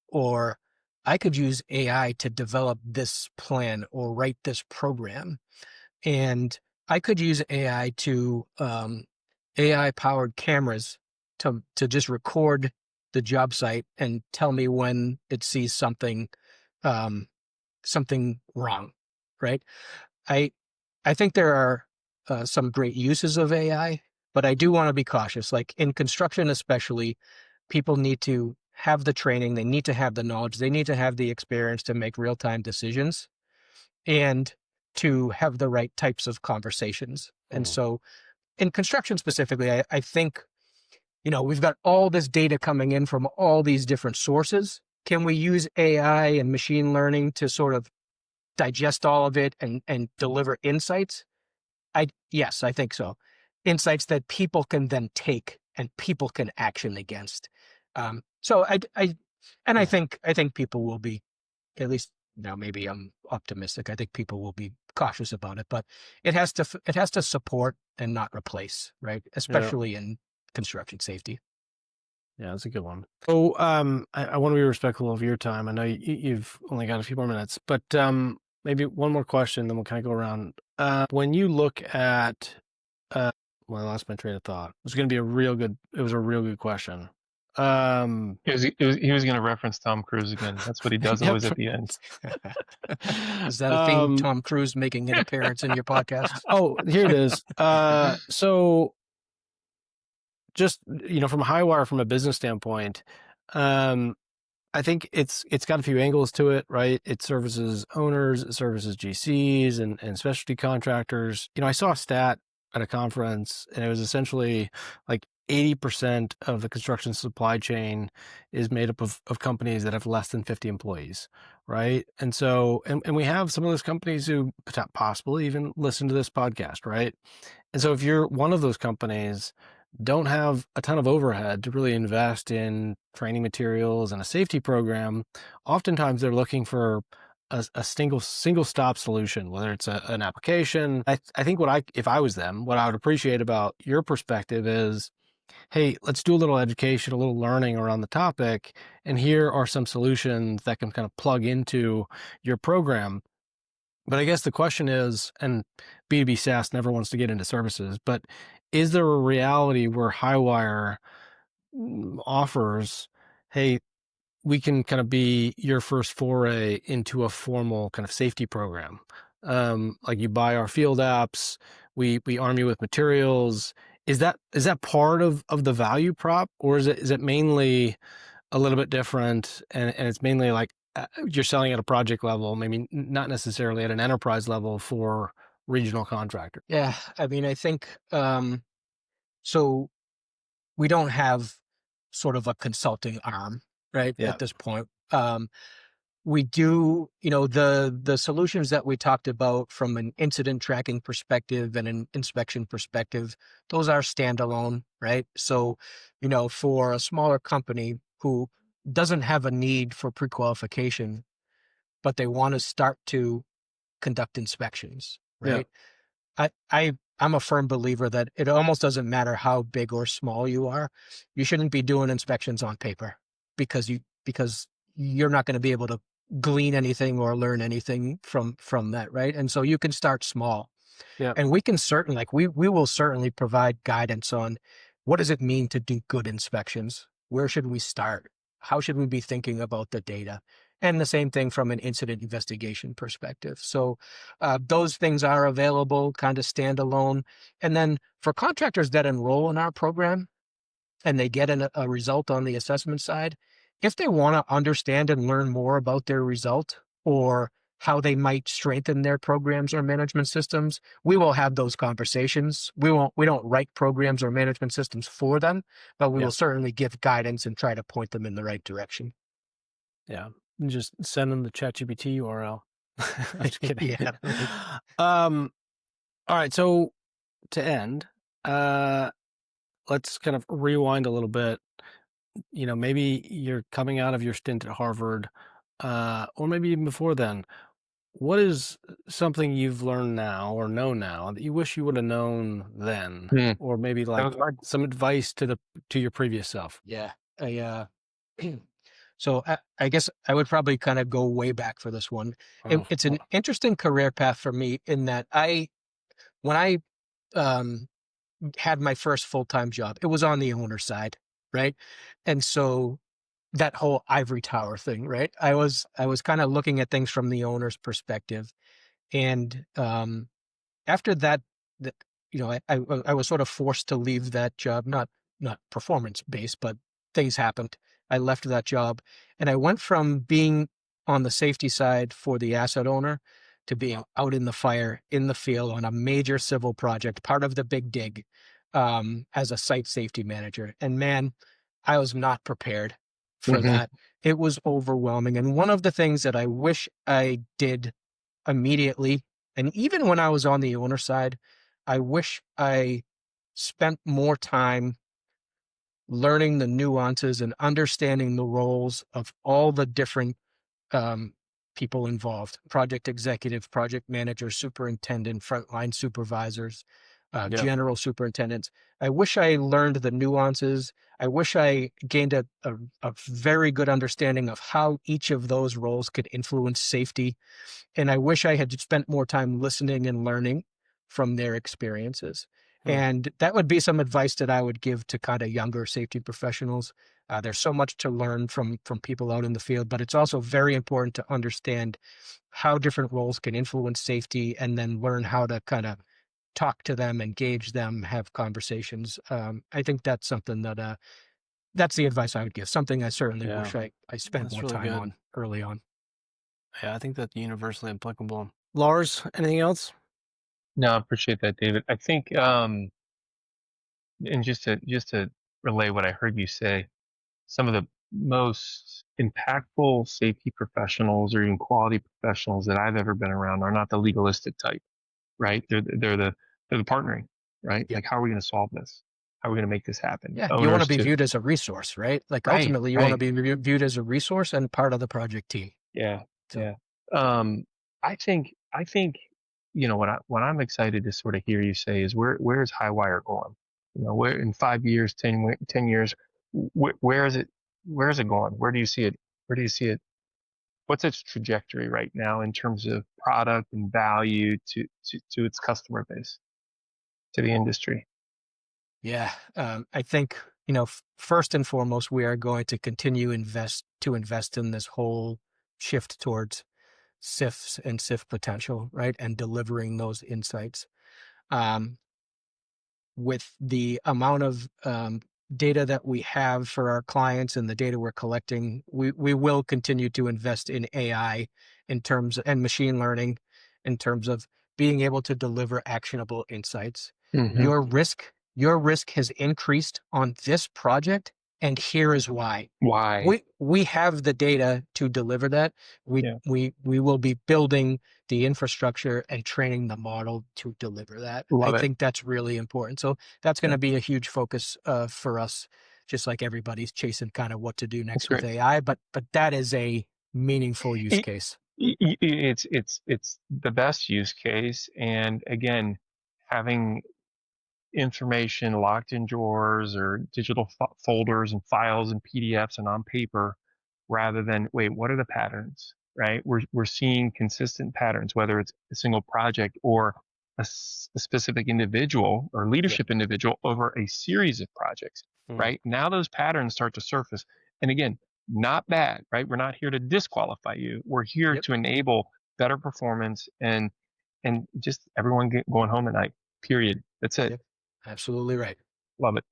or I could use AI to develop this plan or write this program. And I could use AI to AI powered cameras to just record the job site and tell me when it sees something something wrong, right? I I think there are some great uses of AI, but I do want to be cautious. Like in construction, especially, people need to have the training, they need to have the knowledge, they need to have the experience to make real time decisions and to have the right types of conversations. And so, in construction specifically, I think we've got all this data coming in from all these different sources. Can we use AI and machine learning to sort of digest all of it and deliver insights? Yes, I think so. Insights that people can then take and people can action against. So I think people will be, at least now maybe I'm optimistic. I think people will be cautious about it, but it has to support and not replace, right? Especially in construction safety. Yeah, that's a good one. So, I want to be respectful of your time. I know you've only got a few more minutes, but maybe one more question, then we'll kind of go around. When you look at, well, I lost my train of thought. It was a real good question. He was going to reference Tom Cruise again. That's what he does Yep. always at the end. Is that a theme? Tom Cruise making an appearance in your podcast? Oh, here it is. So just, from Highwire, from a business standpoint, I think it's got a few angles to it, right? It services owners, it services GCs and specialty contractors. I saw a stat at a conference, and it was essentially like 80% of the construction supply chain is made up of companies that have less than 50 employees, right? And so, and we have some of those companies who possibly even listen to this podcast, right? And so if you're one of those companies, don't have a ton of overhead to really invest in training materials and a safety program, oftentimes they're looking for a single stop solution, whether it's an application. I think if I was them, what I would appreciate about your perspective is, hey, let's do a little education, a little learning around the topic, and here are some solutions that can kind of plug into your program. But I guess the question is, and B2B SaaS never wants to get into services, but is there a reality where Highwire offers, hey, we can kind of be your first foray into a formal kind of safety program? Like you buy our field apps, we arm you with materials. Is that part of the value prop, or is it mainly a little bit different, and it's mainly like you're selling at a project level, maybe not necessarily at an enterprise level for regional contractors? Yeah, I mean, I think so. We don't have sort of a consulting arm, right? Yeah. At this point, we do, the solutions that we talked about from an incident tracking perspective and an inspection perspective, those are standalone, right? So, for a smaller company who doesn't have a need for prequalification, but they want to start to conduct inspections, right? I'm a firm believer that it almost doesn't matter how big or small you are. You shouldn't be doing inspections on paper because you're not going to be able to glean anything or learn anything from that, right? And so you can start small. Yeah. And we can certainly, we will certainly provide guidance on what does it mean to do good inspections? Where should we start? How should we be thinking about the data? And the same thing from an incident investigation perspective. So those things are available kind of standalone. And then for contractors that enroll in our program and they get a result on the assessment side, if they want to understand and learn more about their result or how they might strengthen their programs or management systems, we will have those conversations. We don't write programs or management systems for them, but we will certainly give guidance and try to point them in the right direction. Yeah. Just send them the ChatGPT URL. I'm just kidding. Yeah. All right. So to end, let's kind of rewind a little bit. Maybe you're coming out of your stint at Harvard, or maybe even before then. What is something you've learned now or know now that you wish you would have known then, or maybe like some advice to your previous self? Yeah. So I guess I would probably kind of go way back for this one. It's an interesting career path for me in that when I had my first full-time job, it was on the owner side, right? And so that whole ivory tower thing, right? I was kind of looking at things from the owner's perspective. And after that, I was sort of forced to leave that job, not performance-based, but things happened. I left that job and I went from being on the safety side for the asset owner to being out in the fire, in the field on a major civil project, part of the big dig, as a site safety manager. And man, I was not prepared for that. It was overwhelming. And one of the things that I wish I did immediately, and even when I was on the owner side, I wish I spent more time learning the nuances and understanding the roles of all the different people involved: project executive, project manager, superintendent, frontline supervisors, general superintendents. I wish I learned the nuances. I wish I gained a very good understanding of how each of those roles could influence safety. And I wish I had spent more time listening and learning from their experiences. And that would be some advice that I would give to kind of younger safety professionals. There's so much to learn from people out in the field, but it's also very important to understand how different roles can influence safety, and then learn how to kind of talk to them, engage them, have conversations. I think that's something that that's the advice I would give. Something I certainly Yeah, wish I spent that's more really time good. on early on. Yeah, I think that's universally applicable. Lars, anything else? No, I appreciate that, David. I think, and just to relay what I heard you say, some of the most impactful safety professionals or even quality professionals that I've ever been around are not the legalistic type, right? They're the partnering, right? Yep. Like, how are we going to solve this? How are we going to make this happen? Yeah, you want to Owners be to viewed as a resource, right? Like right, ultimately, you want to right, be viewed as a resource and part of the project team. yeah, So yeah. I think what I'm excited to sort of hear you say is where's Highwire going? Where in 5 years, 10 years, where is it going? Where do you see it? Where do you see it? What's its trajectory right now in terms of product and value to its customer base, to the industry? yeah, I think first and foremost, we are going to continue invest in this whole shift towards SIFs and SIF potential, right, and delivering those insights. Um, with the amount of data that we have for our clients and the data we're collecting, we will continue to invest in AI in terms and machine learning in terms of being able to deliver actionable insights. Hmm. Your risk has increased on this project, and here is why. Why? We have the data to deliver that. We Yeah, we we will be building the infrastructure and training the model to deliver that. I love it. think that's really important. So that's going Yeah, to be a huge focus for us, just like everybody's chasing kind of what to do that's next with great. AI. But that is a meaningful use It, case. it's the best use case, and again, having information locked in drawers or digital folders and files and PDFs and on paper, rather than wait, what are the patterns? Right? We're seeing consistent patterns, whether it's a single project or a specific individual or Yep. leadership individual over a series of projects. Mm, Right now, those patterns start to surface, and again, not bad. Right? We're not here to disqualify you. We're here Yep. to enable better performance and just everyone going home at night. Period. That's it. Yep. Absolutely right. Love it.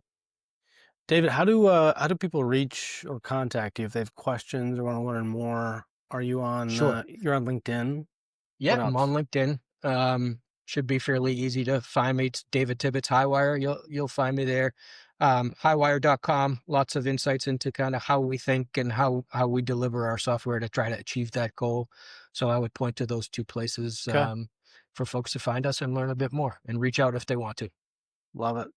David, how do people reach or contact you if they have questions or want to learn more? Are you on Sure. you're on LinkedIn? Yeah, What I'm on else? LinkedIn. Should be fairly easy to find me. It's David Tibbetts Highwire. You'll find me there. Highwire.com. Lots of insights into kind of how we think and how we deliver our software to try to achieve that goal. So I would point to those two places Okay, for folks to find us and learn a bit more and reach out if they want to. love it.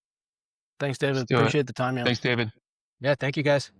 Thanks, Let's David. do it. Appreciate the time, man. Thanks, David. Yeah, thank you guys.